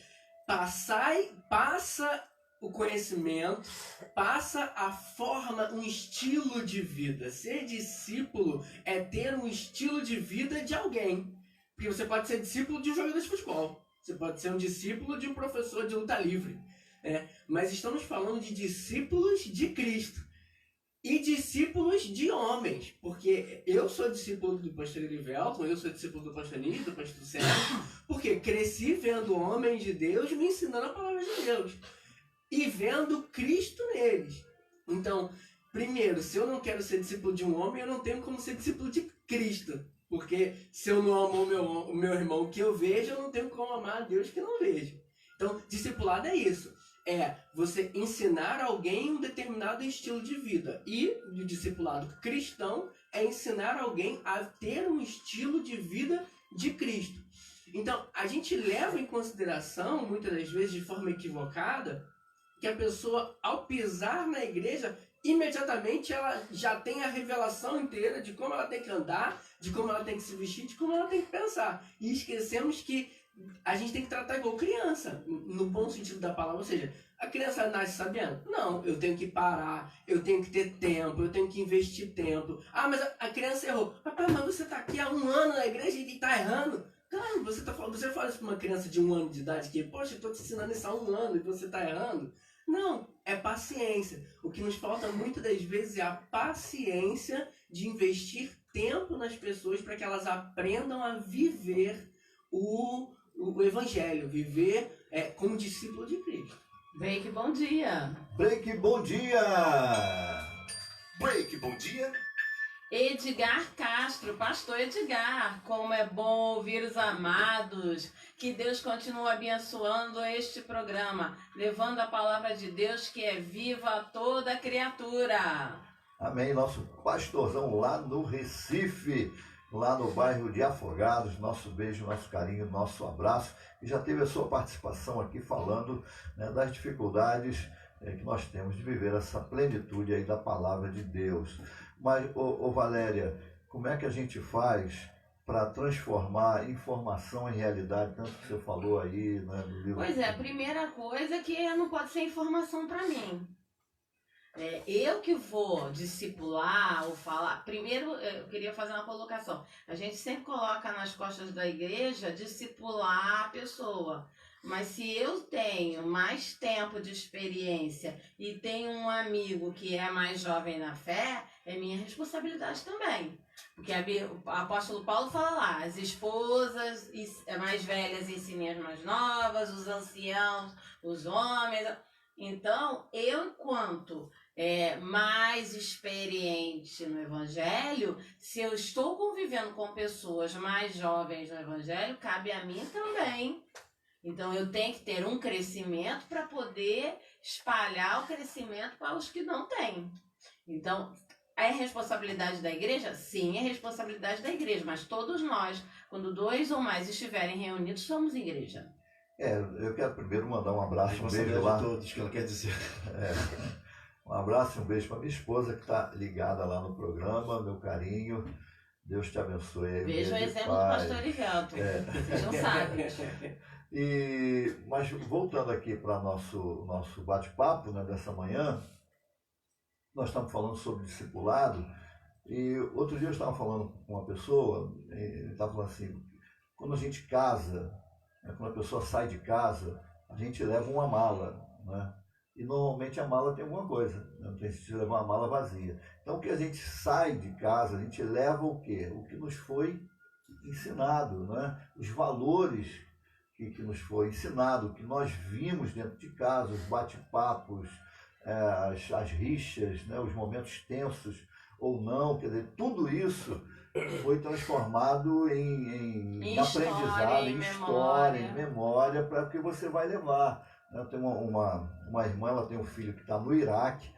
passa o conhecimento, passa a forma, um estilo de vida. Ser discípulo é ter um estilo de vida de alguém. Porque você pode ser discípulo de um jogador de futebol. Você pode ser um discípulo de um professor de luta livre. Mas estamos falando de discípulos de Cristo. E discípulos de homens. Porque eu sou discípulo do pastor Elivelton, eu sou discípulo do pastor Nito, do pastor Sérgio. Porque cresci vendo homens de Deus me ensinando a palavra de Deus. E vendo Cristo neles. Então, primeiro, se eu não quero ser discípulo de um homem, eu não tenho como ser discípulo de Cristo. Porque se eu não amo o meu irmão que eu vejo, eu não tenho como amar a Deus que não vejo. Então, discipulado é isso. É você ensinar alguém um determinado estilo de vida. E o discipulado cristão é ensinar alguém a ter um estilo de vida de Cristo. Então, a gente leva em consideração, muitas das vezes de forma equivocada, que a pessoa, ao pisar na igreja, imediatamente ela já tem a revelação inteira de como ela tem que andar, de como ela tem que se vestir, de como ela tem que pensar. E esquecemos que a gente tem que tratar igual criança, no bom sentido da palavra. Ou seja, a criança nasce sabendo? Não, eu tenho que parar, eu tenho que ter tempo, eu tenho que investir tempo. Ah, mas a criança errou. Papai, mas você está aqui há 1 ano na igreja e está errando. Claro, você fala isso para uma criança de 1 ano de idade, que, poxa, eu estou te ensinando isso há 1 ano e você está errando. Não, é paciência. O que nos falta muitas das vezes é a paciência de investir tempo nas pessoas para que elas aprendam a viver o evangelho, viver como discípulo de Cristo. Break, bom dia. Break, bom dia. Break, bom dia. Edgar Castro, pastor Edgar, como é bom ouvir os amados. Que Deus continue abençoando este programa, levando a palavra de Deus que é viva a toda criatura. Amém. Nosso pastorzão lá no Recife, lá no bairro de Afogados. Nosso beijo, nosso carinho, nosso abraço. E já teve a sua participação aqui falando, né, das dificuldades que nós temos de viver essa plenitude aí da palavra de Deus. Mas, Valéria, como é que a gente faz para transformar informação em realidade, tanto que você falou aí, né, no livro? Pois é, a primeira coisa é que não pode ser informação para mim. eu que vou discipular ou falar. Primeiro, eu queria fazer uma colocação. A gente sempre coloca nas costas da igreja discipular a pessoa. Mas se eu tenho mais tempo de experiência e tenho um amigo que é mais jovem na fé, é minha responsabilidade também. Porque o apóstolo Paulo fala lá, as esposas mais velhas ensinem as mais novas, os anciãos, os homens. Então, eu, enquanto mais experiente no Evangelho, se eu estou convivendo com pessoas mais jovens no Evangelho, cabe a mim também. Então, eu tenho que ter um crescimento para poder espalhar o crescimento para os que não têm. Então, é responsabilidade da igreja? Sim, é responsabilidade da igreja, mas todos nós, quando 2 ou mais estiverem reunidos, somos igreja. Eu quero primeiro mandar um abraço, um beijo lá. De todos, que ela quer dizer. Um abraço e um beijo para minha esposa que está ligada lá no programa, meu carinho. Deus te abençoe. Veja o exemplo do pastor Ivelto. Sejam sábios. Mas voltando aqui para nosso bate-papo, né, dessa manhã, nós estamos falando sobre discipulado, e outro dia eu estava falando com uma pessoa, ele estava falando assim, quando a gente casa, quando a pessoa sai de casa, a gente leva uma mala, né? E normalmente a mala tem alguma coisa, né? Não tem sentido levar uma mala vazia. Então o que a gente sai de casa, a gente leva o quê? O que nos foi ensinado, né? Os valores que nos foi ensinado, o que nós vimos dentro de casa, os bate-papos, as rixas, né? Os momentos tensos ou não, quer dizer, tudo isso foi transformado em aprendizado, em história, em memória, para que você vai levar. Eu tenho uma irmã, ela tem um filho que está no Iraque,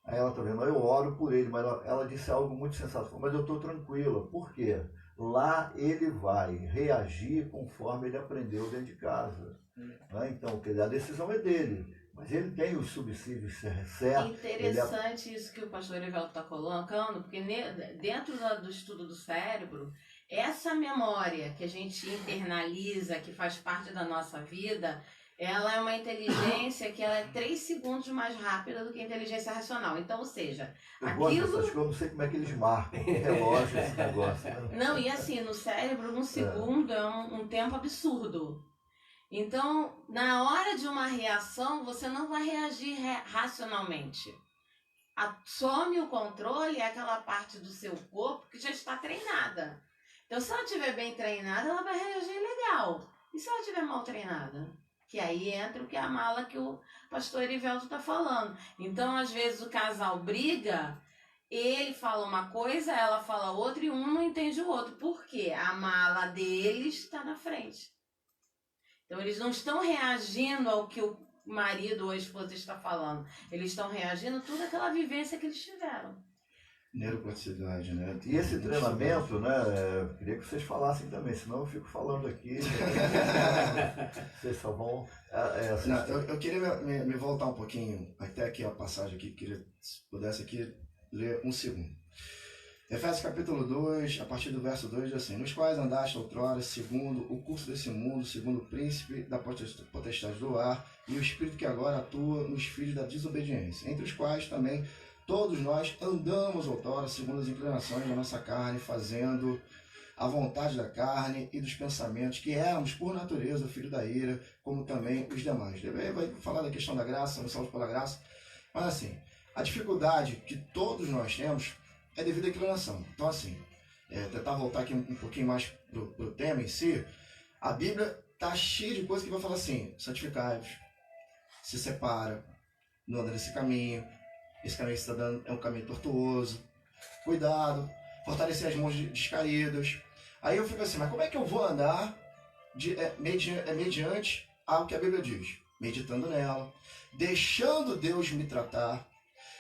aí ela está vendo, eu oro por ele, mas ela disse algo muito sensato, mas eu estou tranquila, por quê? Lá ele vai reagir conforme ele aprendeu dentro de casa. Né? Então, quer dizer, a decisão é dele, mas ele tem os subsídios certos. Interessante isso que o pastor Evelto está colocando, porque dentro do estudo do cérebro, essa memória que a gente internaliza, que faz parte da nossa vida, ela é uma inteligência que ela é 3 segundos mais rápida do que a inteligência racional. Então, ou seja, eu não sei como é que eles marcam relógio esse negócio. Né? Não, e assim, no cérebro, 1 segundo é um tempo absurdo. Então, na hora de uma reação, você não vai reagir racionalmente. Some o controle é aquela parte do seu corpo que já está treinada. Então, se ela estiver bem treinada, ela vai reagir legal. E se ela estiver mal treinada? Que aí entra o que é a mala que o pastor Erivelto está falando. Então, às vezes, o casal briga, ele fala uma coisa, ela fala outra e um não entende o outro. Por quê? A mala deles está na frente. Então, eles não estão reagindo ao que o marido ou a esposa está falando. Eles estão reagindo a toda aquela vivência que eles tiveram. Neuroplasticidade, né? E esse treinamento, né? Queria que vocês falassem também, senão eu fico falando aqui. Vocês só vão. Não, eu queria me voltar um pouquinho, até aqui a passagem aqui, queria, se pudesse aqui ler um segundo. Efésios capítulo 2, a partir do verso 2, diz assim: nos quais andaste outrora, segundo o curso desse mundo, segundo o príncipe da potestade do ar, e o espírito que agora atua nos filhos da desobediência, entre os quais também todos nós andamos outrora, segundo as inclinações da nossa carne, fazendo a vontade da carne e dos pensamentos, que éramos, por natureza, filho da ira, como também os demais. Ele vai falar da questão da graça, somos salvos pela graça, mas assim, a dificuldade que todos nós temos é devido à inclinação. Então, assim, tentar voltar aqui um pouquinho mais pro tema em si, a Bíblia está cheia de coisas que vai falar assim: santificai-vos, se separa, não anda nesse caminho, esse caminho que você está dando é um caminho tortuoso, cuidado, fortalecer as mãos descaídas. Aí eu fico assim, mas como é que eu vou andar mediante ao que a Bíblia diz? Meditando nela, deixando Deus me tratar,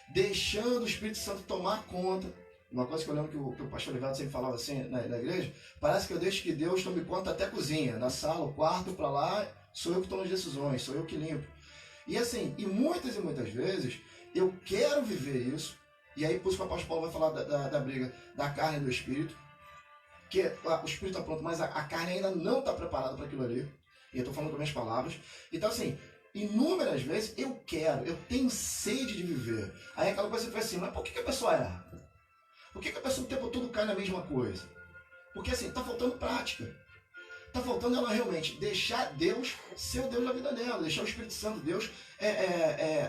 deixando o Espírito Santo tomar conta. Uma coisa que eu lembro que o pastor Levato sempre falava assim na igreja: parece que eu deixo que Deus tome conta até a cozinha, na sala, o quarto, para lá, sou eu que tomo as decisões, sou eu que limpo. E assim, e muitas vezes, eu quero viver isso, e aí por isso que o apóstolo Paulo vai falar da briga da carne e do espírito, que o espírito está pronto, mas a carne ainda não está preparada para aquilo ali, e eu estou falando com minhas palavras. Então assim, Inúmeras vezes eu tenho sede de viver. Aí aquela coisa foi assim, mas por que a pessoa erra? Por que a pessoa o tempo todo cai na mesma coisa? Porque assim, está faltando prática. Está faltando ela realmente deixar Deus ser o Deus da vida dela, deixar o Espírito Santo, Deus,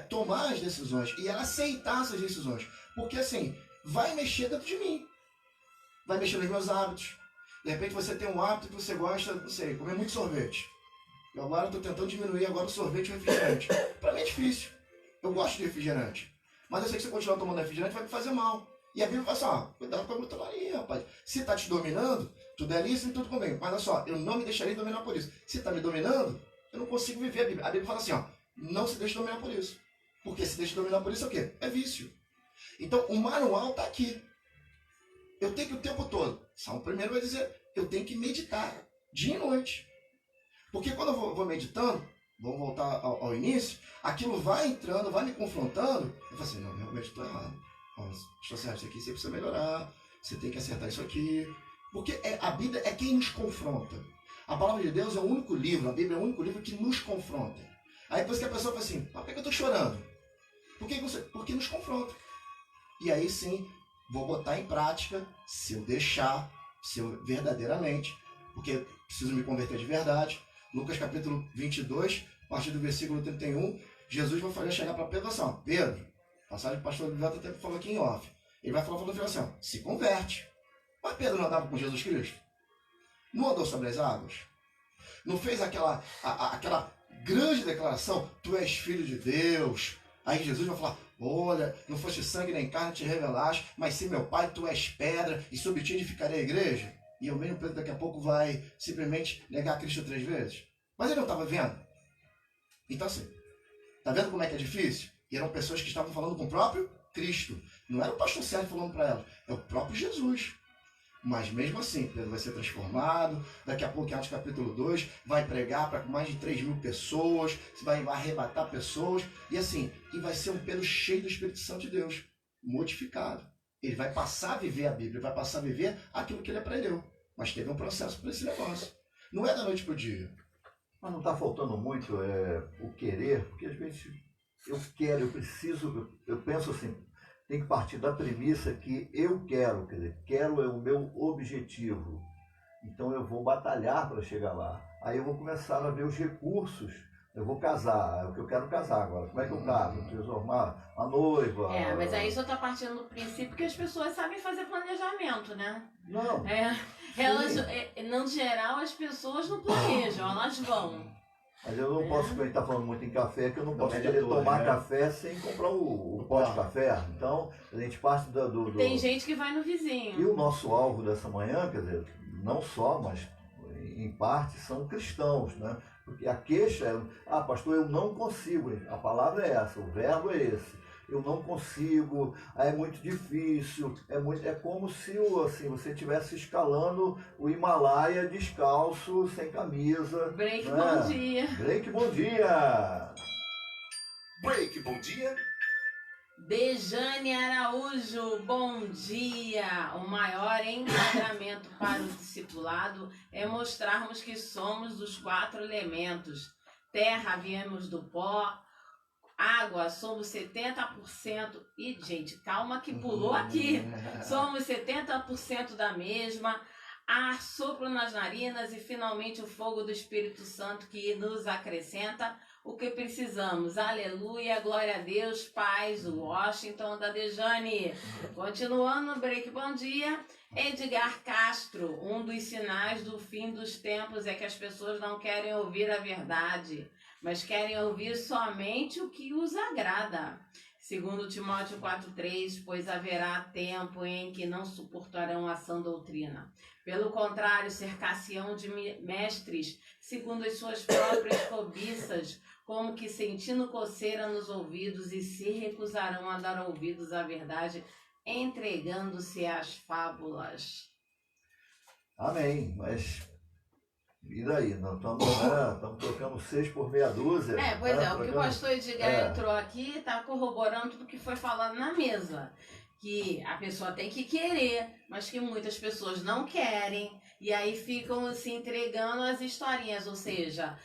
tomar as decisões e ela aceitar essas decisões. Porque assim, vai mexer dentro de mim. Vai mexer nos meus hábitos. De repente você tem um hábito que você gosta, não sei, comer muito sorvete. Eu agora estou tentando diminuir agora o sorvete e o refrigerante. Para mim é difícil. Eu gosto de refrigerante. Mas eu sei que se eu continuar tomando refrigerante vai me fazer mal. E a Bíblia fala assim, ó, cuidado com a glutonaria, rapaz. Se está te dominando, tudo é lícito e tudo convém. Mas olha só, eu não me deixarei dominar por isso. Se está me dominando, eu não consigo viver a Bíblia. A Bíblia fala assim, ó, não se deixe dominar por isso. Porque se deixa dominar por isso é o quê? É vício. Então o manual está aqui. Eu tenho que o tempo todo. Salmo 1 vai dizer, eu tenho que meditar dia e noite. Porque quando eu vou meditando, vamos voltar ao início, aquilo vai entrando, vai me confrontando. Eu falo assim, não, realmente estou errado. Estou certo, isso aqui você precisa melhorar, você tem que acertar isso aqui. Porque a Bíblia é quem nos confronta. A palavra de Deus é o único livro, a Bíblia é o único livro que nos confronta. Aí depois que a pessoa fala assim, por que eu estou chorando? Porque nos confronta. E aí sim, vou botar em prática, se eu deixar, se eu verdadeiramente, porque preciso me converter de verdade. Lucas capítulo 22, a partir do versículo 31, Jesus vai chegar para Pedro assim, ó, Pedro, passagem do pastor Livelto até falou aqui em off, ele vai falar assim, ó, se converte. Mas Pedro não andava com Jesus Cristo? Não andou sobre as águas? Não fez aquela grande declaração, tu és filho de Deus? Aí Jesus vai falar, olha, não foste sangue nem carne te revelaste, mas sim meu Pai, tu és pedra, e sobre ti edificarei a igreja. E o mesmo Pedro daqui a pouco vai simplesmente negar Cristo 3 vezes. Mas ele não estava vendo. Então assim, tá vendo como é que é difícil? E eram pessoas que estavam falando com o próprio Cristo. Não era o pastor Sérgio falando para elas, é o próprio Jesus. Mas mesmo assim, Pedro vai ser transformado. Daqui a pouco, em Atos capítulo 2, vai pregar para mais de 3.000 pessoas, vai arrebatar pessoas, e assim, e vai ser um Pedro cheio do Espírito Santo de Deus, modificado. Ele vai passar a viver a Bíblia, vai passar a viver aquilo que ele aprendeu. Mas teve um processo para esse negócio. Não é da noite para o dia. Mas não está faltando muito o querer, porque às vezes eu quero, eu preciso, eu penso assim, tem que partir da premissa que eu quero, quer dizer, quero é o meu objetivo. Então eu vou batalhar para chegar lá. Aí eu vou começar a ver os recursos. Eu vou casar, é o que eu quero casar agora. Como é que eu caso? Transformar a noiva. Mas aí só está partindo do princípio que as pessoas sabem fazer planejamento, né? Não. Elas, no geral, as pessoas não planejam, elas vão. Mas eu não posso, quando a gente está falando muito em café, que eu não posso querer tomar café sem comprar o pó de café. Então, a gente parte do... Tem gente que vai no vizinho. E o nosso alvo dessa manhã, quer dizer, não só, mas em parte, são cristãos, né? Porque a queixa é, pastor, eu não consigo. A palavra é essa, o verbo é esse. Eu não consigo, é muito difícil, é como se assim, você estivesse escalando o Himalaia descalço, sem camisa. Break, né? bom dia. Break, bom dia. Break, bom dia. Dejane Araújo, bom dia! O maior enquadramento para o discipulado é mostrarmos que somos dos 4 elementos. Terra, viemos do pó. Água, somos 70%. E, gente, calma que pulou aqui. Somos 70% da mesma. Ar, sopro nas narinas e, finalmente, o fogo do Espírito Santo que nos acrescenta o que precisamos. Aleluia, glória a Deus, paz, Washington da Dejane. Continuando no break, bom dia. Edgar Castro, um dos sinais do fim dos tempos é que as pessoas não querem ouvir a verdade, mas querem ouvir somente o que os agrada. Segundo Timóteo 4,3, pois haverá tempo em que não suportarão a sã doutrina. Pelo contrário, cercar-se-ão de mestres, segundo as suas próprias cobiças, como que sentindo coceira nos ouvidos, e se recusarão a dar ouvidos à verdade, entregando-se às fábulas. Amém, mas... E daí? Nós estamos trocando 6 por meia dúzia. Pois o que o pastor Edgar entrou aqui está corroborando tudo que foi falado na mesa. que a pessoa tem que querer, mas que muitas pessoas não querem. E aí ficam se entregando as historinhas, ou seja,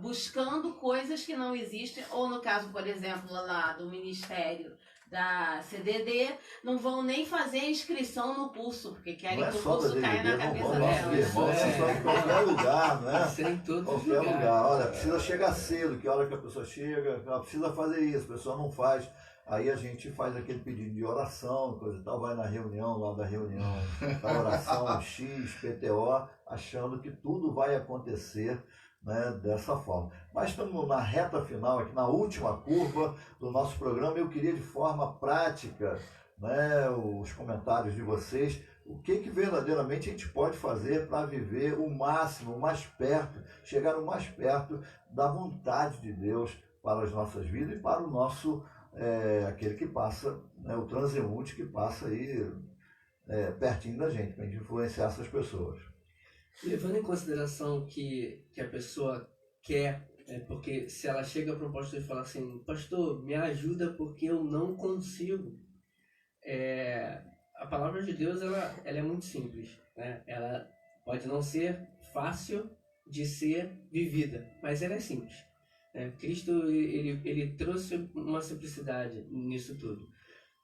buscando coisas que não existem, ou no caso, por exemplo, lá do Ministério da CDD, não vão nem fazer a inscrição no curso, porque querem que o curso caia na cabeça delas. Em qualquer lugar, não é? Isso é em todos os Qualquer lugares. lugar. Olha, precisa chegar cedo, que hora que a pessoa chega, ela precisa fazer isso, a pessoa não faz. Aí a gente faz aquele pedido de oração, coisa e tal, vai na reunião, lá da reunião da oração X, PTO, achando que tudo vai acontecer, né, dessa forma. Mas estamos na reta final, aqui na última curva do nosso programa. Eu queria de forma prática, né, os comentários de vocês, o que verdadeiramente a gente pode fazer para viver o máximo, o mais perto, chegar o mais perto da vontade de Deus para as nossas vidas e para o nosso, aquele que passa, né, o transeunte que passa aí pertinho da gente, para a gente influenciar essas pessoas. Levando em consideração que a pessoa quer, porque se ela chega para um pastor e fala assim, pastor, me ajuda porque eu não consigo, a palavra de Deus ela é muito simples, né? Ela pode não ser fácil de ser vivida, mas ela é simples. Cristo ele trouxe uma simplicidade nisso tudo.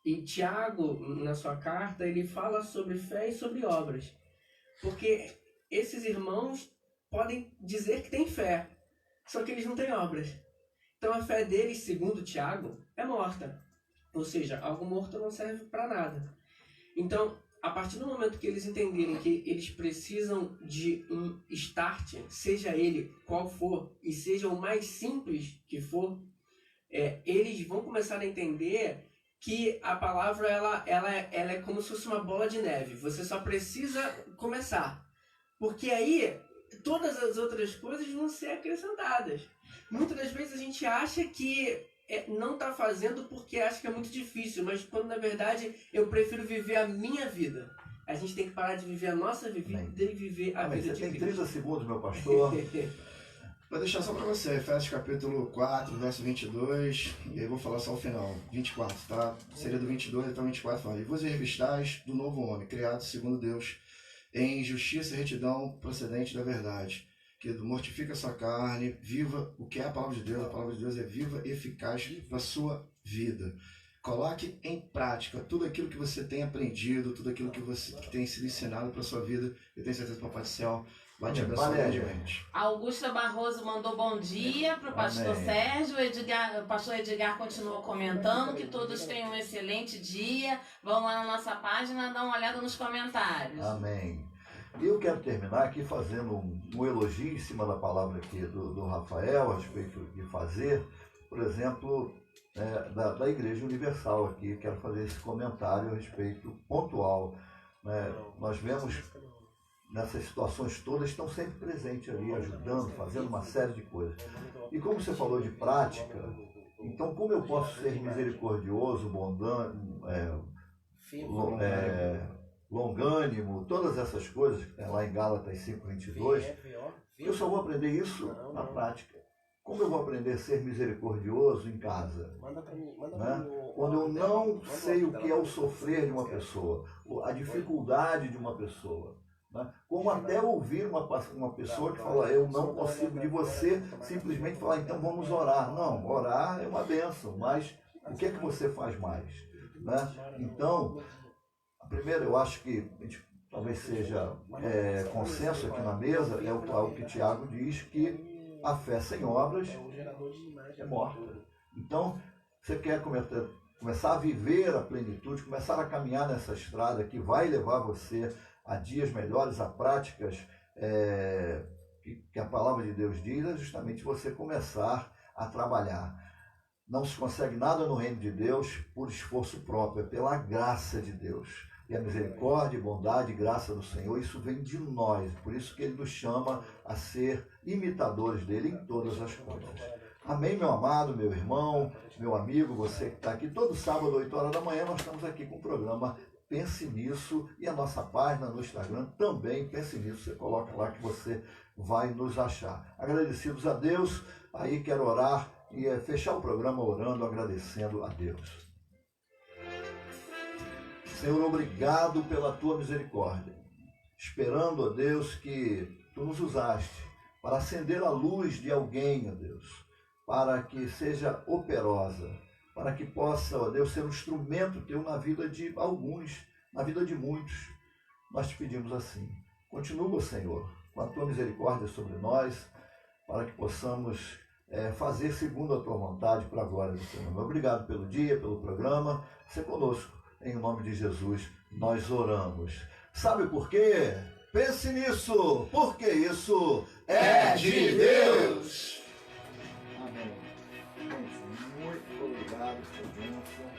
E Tiago, na sua carta, ele fala sobre fé e sobre obras, porque esses irmãos podem dizer que têm fé, só que eles não têm obras. Então a fé deles, segundo Tiago, é morta. Ou seja, algo morto não serve para nada. Então, a partir do momento que eles entenderem que eles precisam de um start, seja ele qual for, e seja o mais simples que for, eles vão começar a entender que a palavra ela é como se fosse uma bola de neve. Você só precisa começar. Porque aí todas as outras coisas vão ser acrescentadas. Muitas das vezes a gente acha que não está fazendo porque acha que é muito difícil, mas quando na verdade eu prefiro viver a minha vida. A gente tem que parar de viver a nossa vida e viver a vida de Cristo. Você tem 30 segundos, meu pastor. Vou deixar só para você, Efésios capítulo 4, verso 22, e aí vou falar só o final, 24, tá? Seria do 22 até o 24, fala, e vos revistais do novo homem, criado segundo Deus, em justiça e retidão procedente da verdade. Que mortifica a sua carne, viva o que é a palavra de Deus é viva e eficaz na sua vida. Coloque em prática tudo aquilo que você tem aprendido, tudo aquilo que tem sido ensinado para a sua vida. Eu tenho certeza que o Papai do Céu vai te abençoar grandemente. Augusta Barroso mandou bom dia para o pastor Sérgio. O pastor Edgar continuou comentando que todos tenham um excelente dia. Vão lá na nossa página, dá uma olhada nos comentários. Amém. E eu quero terminar aqui fazendo um elogio em cima da palavra aqui do Rafael, a respeito de fazer, por exemplo, da Igreja Universal aqui. Quero fazer esse comentário a respeito pontual. Nós vemos nessas situações todas, estão sempre presentes ali, ajudando, fazendo uma série de coisas. E como você falou de prática, então como eu posso ser misericordioso, longânimo, todas essas coisas que tem lá em Gálatas 5:22, eu só vou aprender isso na prática. Como eu vou aprender a ser misericordioso em casa? Quando eu não sei o que é o sofrer de uma pessoa, a dificuldade de uma pessoa. Como até ouvir uma pessoa que fala, eu não consigo, de você simplesmente falar, então vamos orar. Não, orar é uma bênção, mas o que é que você faz mais? Então, primeiro, eu acho que a gente, talvez seja consenso aqui na mesa, é o que Tiago diz, que a fé sem obras é morta. Então, você quer começar a viver a plenitude, começar a caminhar nessa estrada que vai levar você a dias melhores, a práticas que a palavra de Deus diz, é justamente você começar a trabalhar. Não se consegue nada no reino de Deus por esforço próprio, é pela graça de Deus. E a misericórdia, bondade e graça do Senhor, isso vem de nós. Por isso que Ele nos chama a ser imitadores dEle em todas as coisas. Amém, meu amado, meu irmão, meu amigo, você que está aqui. Todo sábado, 8 horas da manhã, nós estamos aqui com o programa Pense Nisso. E a nossa página no Instagram também, Pense Nisso. Você coloca lá que você vai nos achar. Agradecidos a Deus, aí quero orar e fechar o programa orando, agradecendo a Deus. Senhor, obrigado pela tua misericórdia. Esperando, ó Deus, que tu nos usaste para acender a luz de alguém, ó Deus, para que seja operosa, para que possa, ó Deus, ser um instrumento teu na vida de alguns, na vida de muitos. Nós te pedimos assim. Continua, Senhor, com a tua misericórdia sobre nós, para que possamos fazer segundo a tua vontade para a glória do Teu nome. Obrigado pelo dia, pelo programa. Ser conosco. Em nome de Jesus, nós oramos. Sabe por quê? Pense nisso, porque isso é de Deus. Amém. Muito obrigado por bênção.